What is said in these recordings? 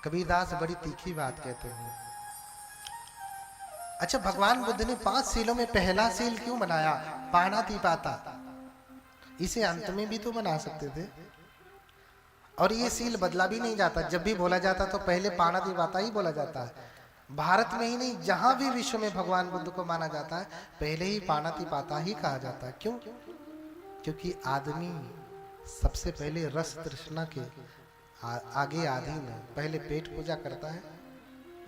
कबीरदास बड़ी तीखी बात कहते हैं। अच्छा, भगवान बुद्ध ने 5 सीलों में पहला सील क्यों बनाया? पाणातिपाता। इसे अंत में भी तो बना सकते थे। और ये सील बदला भी नहीं जाता। जब भी बोला जाता तो पहले पाणातिपाता ही बोला जाता है। भारत में ही नहीं, जहां भी विश्व में भगवान बुद्ध को माना जाता है पहले ही पाणातिपाता ही कहा जाता है। क्यों? क्योंकि आदमी सबसे पहले रस तृष्णा के आगे अधीन है। पहले पेट पूजा करता है,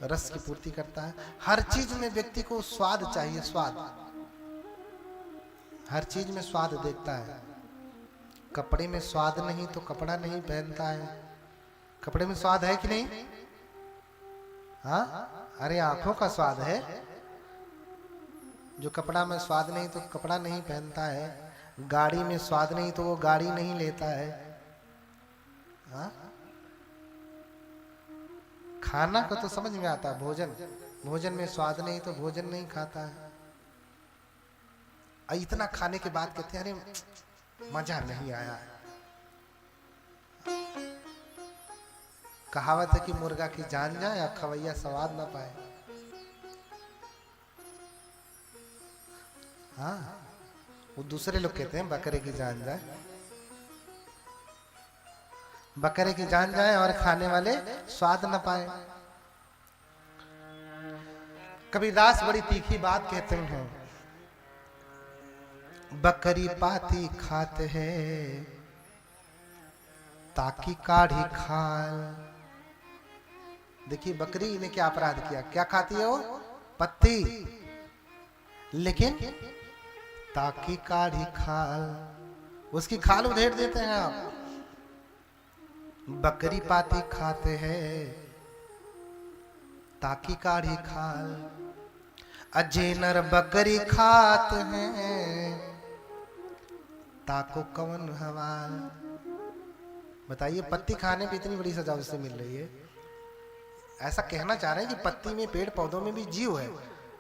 रस की पूर्ति करता है। हर चीज में व्यक्ति को स्वाद चाहिए, स्वाद। हर चीज में स्वाद देखता है। कपड़े में स्वाद नहीं तो कपड़ा नहीं पहनता है। कपड़े में स्वाद है कि नहीं? हाँ, अरे आंखों का स्वाद है। जो कपड़ा में स्वाद नहीं तो कपड़ा नहीं पहनता है। गाड़ी में स्वाद नहीं तो वो गाड़ी नहीं लेता है। हाँ? खाना को तो समझ में आता है, भोजन। भोजन में स्वाद नहीं तो भोजन नहीं खाता है। इतना खाने के बाद कहते हैं अरे मजा नहीं आया। कहावत है कि मुर्गा की जान जाए या खवैया स्वाद ना पाए। हाँ, वो दूसरे लोग कहते हैं बकरे की जान जाए। बकरे की जान जाए और खाने वाले स्वाद न पाए। कबीरदास बड़ी तीखी बात कहते हैं। बकरी पाती खाते हैं ताकि काढ़ी खाल। देखिए बकरी ने क्या अपराध किया। क्या खाती है वो? पत्ती, लेकिन ताकि काढ़ी खाल, उसकी खाल उधेड़ देते हैं आप। बकरी पाती खाते हैं ताकि काढ़ी खाल। अजेनर बकरी खाते हैं ताको कवन हवाल। बताइए, पत्ती खाने पे इतनी बड़ी सजा उससे मिल रही है। ऐसा कहना चाह रहे हैं कि पत्ती में, पेड़ पौधों में भी जीव है,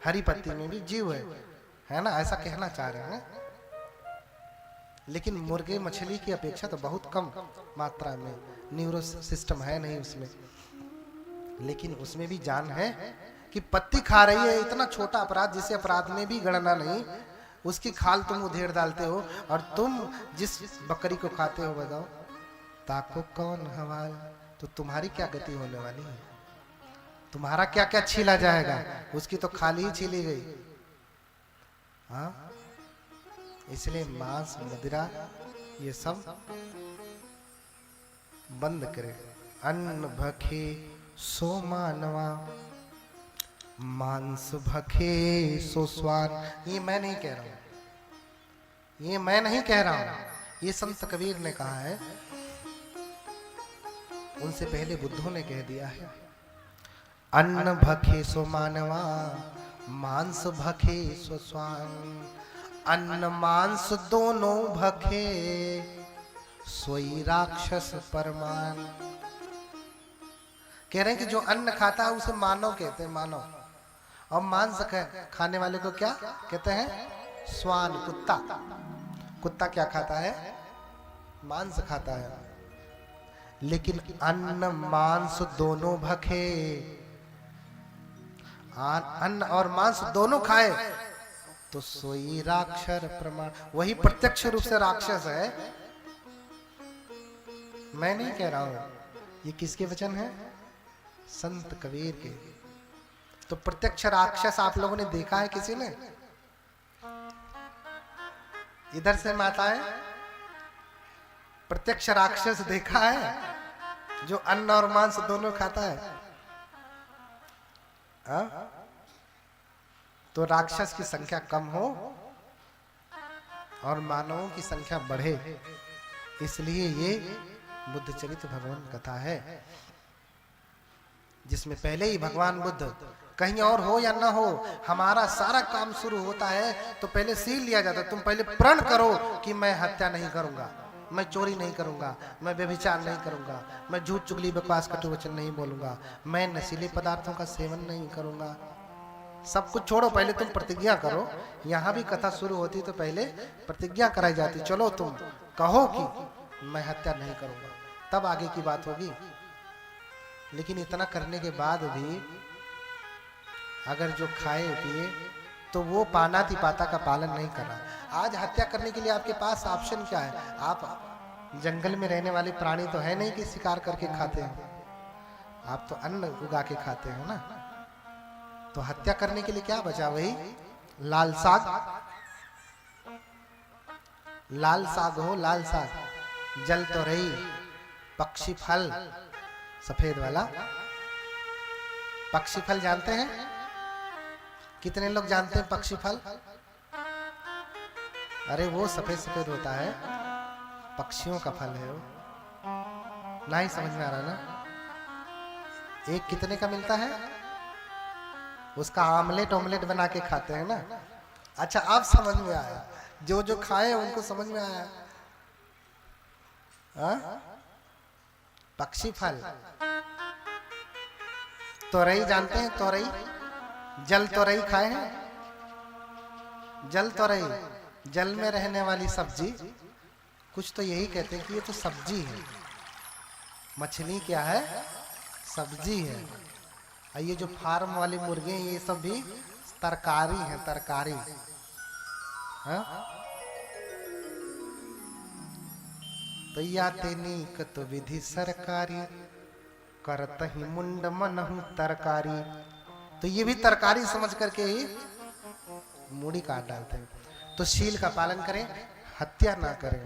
हरी पत्ती में भी जीव है ना? ऐसा कहना चाह रहे हैं। लेकिन मुर्गे मछली की अपेक्षा तो बहुत कम मात्रा में न्यूरो सिस्टम है नहीं उसमें, लेकिन उसमें भी जान है। कि पत्ती खा रही है, इतना छोटा अपराध जिसे अपराध में भी गणना नहीं, उसकी खाल तुम उधेड़ डालते हो। और तुम जिस बकरी को खाते हो, बताओ ताको कौन हवाल, तो तुम्हारी क्या गति होने वाली है? तुम्हारा क्या क्या छीला जाएगा? उसकी तो खाली ही छीली गई। हाँ, इसलिए मांस, मदिरा ये सब बंद करे। अन्न भखे सो मानवा, मांस भखे सो स्वान। ये मैं नहीं कह रहा हूं, ये मैं नहीं कह रहा हूं, ये संत कबीर ने कहा है। उनसे पहले बुद्धों ने कह दिया है। अन्न भखे सो मानवा, मांस भखे सो स्वान। अन्न मांस दोनों भखे, सोई राक्षस परमान। कह रहे हैं कि जो अन्न खाता है उसे मानव कहते हैं, मानव। और मांस खाने वाले को क्या कहते हैं? स्वान, कुत्ता। कुत्ता क्या खाता है? मांस खाता है। लेकिन अन्न मांस दोनों भखे, अन्न और मांस दोनों खाए तो सोई राक्षर प्रमाण। वही प्रत्यक्ष रूप से राक्षस है। मैं नहीं कह रहा हूं, ये किसके वचन है? संत कबीर के। तो प्रत्यक्ष राक्षस आप लोगों ने देखा है किसी ने? इधर से माताएं, प्रत्यक्ष राक्षस देखा है जो अन्न और मांस दोनों खाता है? हा? तो राक्षस की संख्या कम हो और मानवों की संख्या बढ़े, इसलिए ये बुद्ध चरित्र भगवान कथा है, जिसमें पहले ही भगवान बुद्ध, कहीं और हो या ना हो, हमारा सारा काम शुरू होता है तो पहले सील लिया जाता है। तुम पहले प्रण करो कि मैं हत्या नहीं करूंगा, मैं चोरी नहीं करूंगा, मैं व्यभिचार नहीं करूंगा, मैं झूठ चुगली बकवास कटु वचन नहीं बोलूंगा, मैं नशीले पदार्थों का सेवन नहीं करूंगा। सब कुछ छोड़ो, पहले तुम प्रतिज्ञा करो। यहाँ भी कथा शुरू होती तो पहले प्रतिज्ञा कराई जाती, चलो तुम कहो कि मैं हत्या नहीं करूंगा, तब आगे की बात होगी। लेकिन इतना करने के बाद भी अगर जो खाए पिए तो वो पानातिपाता का पालन नहीं कर रहा। आज हत्या करने के लिए आपके पास ऑप्शन क्या है? आप जंगल में रहने वाले प्राणी तो है नहीं कि शिकार करके खाते हो, आप तो अन्न उगा के खाते हो ना। तो हत्या करने के लिए क्या बचा? वही लाल साग। लाल साग हो, लाल साग, जल तो रही, पक्षी फल, सफेद वाला पक्षी फल जानते हैं? कितने लोग जानते हैं पक्षी फल? अरे वो सफेद सफेद होता है, पक्षियों का फल है वो। नहीं समझ में आ रहा ना? एक कितने का मिलता है? उसका ऑमलेट बना के खाते हैं ना। अच्छा, अब समझ में आया, जो जो खाए उनको समझ में आया। पक्षी फल। तोरई जानते हैं? तोरई, जल तोरई खाए हैं? जल तोरई, जल में रहने वाली सब्जी। कुछ तो यही कहते हैं कि ये तो सब्जी है। मछली क्या है? सब्जी है। और ये जो फार्म वाली मुर्गे हैं ये सब भी तरकारी है, तरकारी। हाँ? तो या तेनी कत विधि सरकारी, करत ही मुंड मनहु तरकारी। तो ये भी तरकारी समझ करके ही मूड़ी काट डालते हैं। तो शील का पालन करें, हत्या ना करें।